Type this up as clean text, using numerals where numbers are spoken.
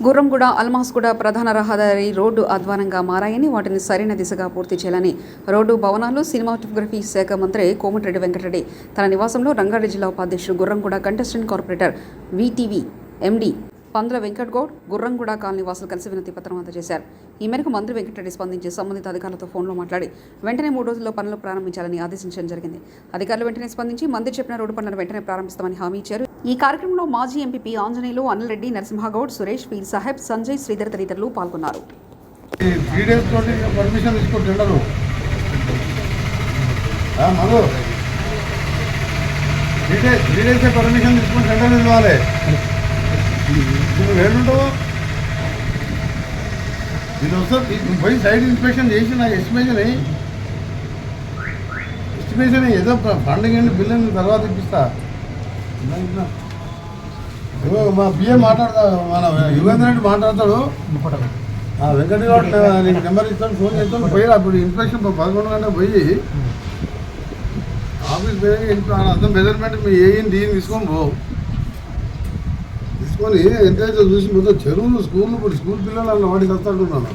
గుర్రంగూడ అల్మాస్గూడ ప్రధాన రహదారి రోడ్డు అధ్వానంగా మారాయని, వాటిని సరైన దిశగా పూర్తి చేయాలని రోడ్డు, భవనాలు, సినిమాటోగ్రఫీ శాఖ మంత్రి కోమటిరెడ్డి వెంకటరెడ్డి తన నివాసంలో రంగారెడ్డి జిల్లా ఉపాధ్యక్షుడు Gurramguda contestant corporator VTV MD పందుల వెంకట్గౌడ్, గుర్రంగూడ కాలనీ వాసులు కలిసి వినతి పత్రం అందజేశారు. ఈ మేరకు మంత్రి వెంకటరెడ్డి స్పందించి సంబంధిత అధికారులతో ఫోన్లో మాట్లాడి వెంటనే 3 రోజుల్లో పనులు ప్రారంభించాలని ఆదేశించడం జరిగింది. అధికారులు వెంటనే స్పందించి మంత్రి చెప్పిన రోడ్డు పనులను వెంటనే ప్రారంభిస్తామని హామీ ఇచ్చారు. ఈ కార్యక్రమంలో మాజీ ఎంపీపీ ఆంజనేయులు, అనిల్ రెడ్డి, నరసింహగౌడ్, సురేష్, పీర్ సాహెబ్, సంజయ్, శ్రీధర్ తదితరులు పాల్గొన్నారు. పోయి సైడ్ ఇన్స్పెక్షన్ చేసి నాకు ఎస్టిమేషన్ ఏదో ఫండింగ్ అండి బిల్లు తర్వాత ఇప్పిస్తా. మా బిఏ మాట్లాడతా, మన యుగేంద్ర రెడ్డి మాట్లాడతాడు, వెంకటగౌడ్ నీకు నెంబర్ ఇస్తాను, ఫోన్ చేస్తాను. పోయి అప్పుడు ఇన్స్పెక్షన్ 11 గంటలకు పోయి ఆఫీస్ పోయి అర్థం మెజర్మెంట్ మీ ఏం దీన్ని తీసుకొని తీసుకొని ఎంతైతే చూసి మొత్తం చెరువులు, స్కూళ్ళు, ఇప్పుడు స్కూల్ పిల్లలు అలా వాడికి వస్తుంటున్నాను.